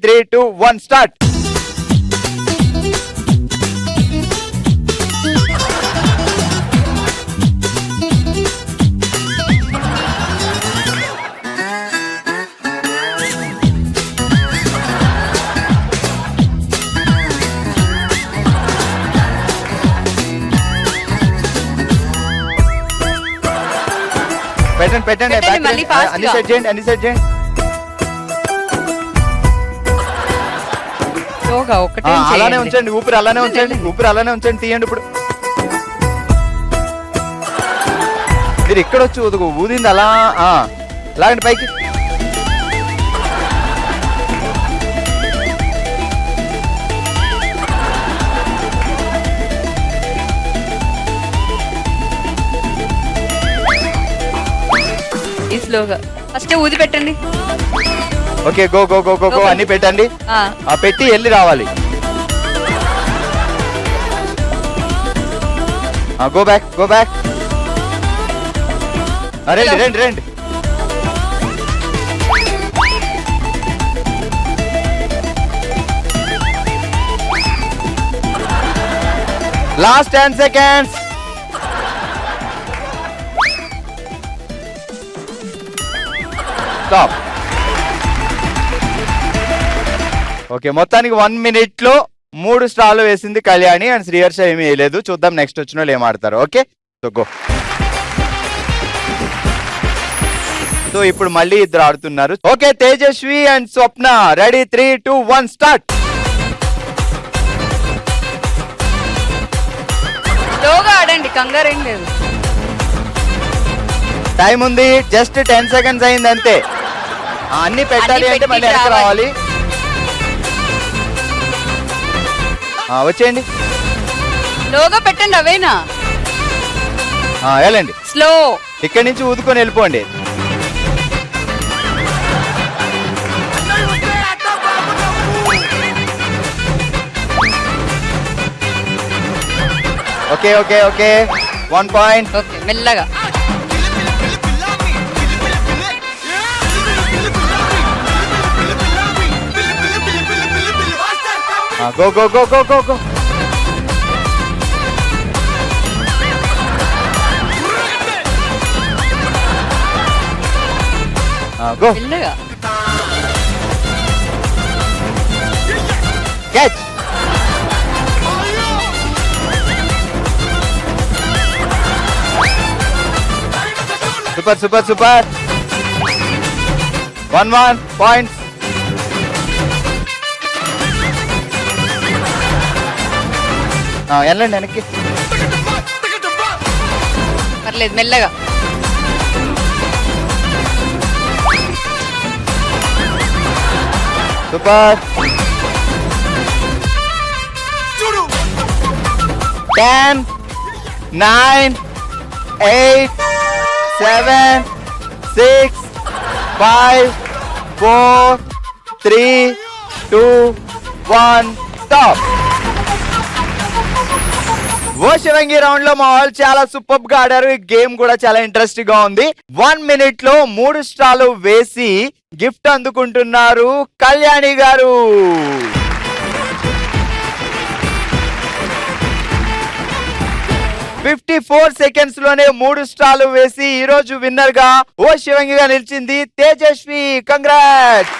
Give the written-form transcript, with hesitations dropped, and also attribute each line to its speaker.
Speaker 1: 3, 2, 1 start. పెట్టండి పెట్టండి అన్ని సెట్ చేయండి అన్ని సెట్ చేయండి. అలానే ఉంచండి ఊపిరి అలానే ఉంచండి ఊపిరి అలానే ఉంచండి తీయండి. ఇప్పుడు మీరు ఇక్కడ వచ్చి ఊదింది అలా లాగండి పైకి.
Speaker 2: స్లోగా ఫస్ట్ ఊది పెట్టండి.
Speaker 1: Okay go go go go go అన్ని పెట్టండి. పెట్టి వెళ్ళి రావాలి. Go back go back. రండి రండి రండి. Last 10 seconds. స్టాప్. ఓకే మొత్తానికి 1 minute లో 3 స్టార్లు వేసింది కళ్యాణి అండ్ శ్రీహర్ష ఏమీ వేయలేదు. చూద్దాం నెక్స్ట్ వచ్చిన వాళ్ళు ఏం ఆడతారు. Okay so go. సో ఇప్పుడు మళ్ళీ ఇద్దరు ఆడుతున్నారు. Okay Tejaswi and Swapna ready 3, 2, 1 start.
Speaker 2: స్లోగా ఆడండి కంగారు ఏం లేదు.
Speaker 1: టైం ఉంది జస్ట్ 10 seconds అయింది అంతే. అన్ని పెట్టాలి అంటే మళ్ళీ వెనక్కి రావాలి. వచ్చేయండి
Speaker 2: స్లోగా పెట్టండి అవేనా
Speaker 1: వెళ్ళండి.
Speaker 2: స్లో
Speaker 1: ఇక్కడి నుంచి ఊదుకొని వెళ్ళిపోండి. Okay okay okay 1 point.
Speaker 2: Okay మెల్లగా.
Speaker 1: Go go go go go go. Go
Speaker 2: మెల్లగా.
Speaker 1: Catch. Super super super. 1 points. వెళ్ళండి వెనక్కి.
Speaker 2: పర్లేదు మెల్లగా.
Speaker 1: సూపర్. 10, 9, 8, 7, 6, 5, 4, 3, 2, 1 స్టాప్. శివంగి రౌండ్ లో మా వాళ్ళు చాలా సూపర్ గా ఆడారు. ఈ గేమ్ కూడా చాలా ఇంట్రెస్టింగ్ గా ఉంది. 1 minute లో 3 స్టార్లు వేసి గిఫ్ట్ అందుకుంటున్నారు కళ్యాణి గారు. $54 seconds లోనే 3 స్టార్లు వేసి ఈ రోజు విన్నర్ గా శివంగిగా నిలిచింది తేజస్వి. కంగ్రాట్స్.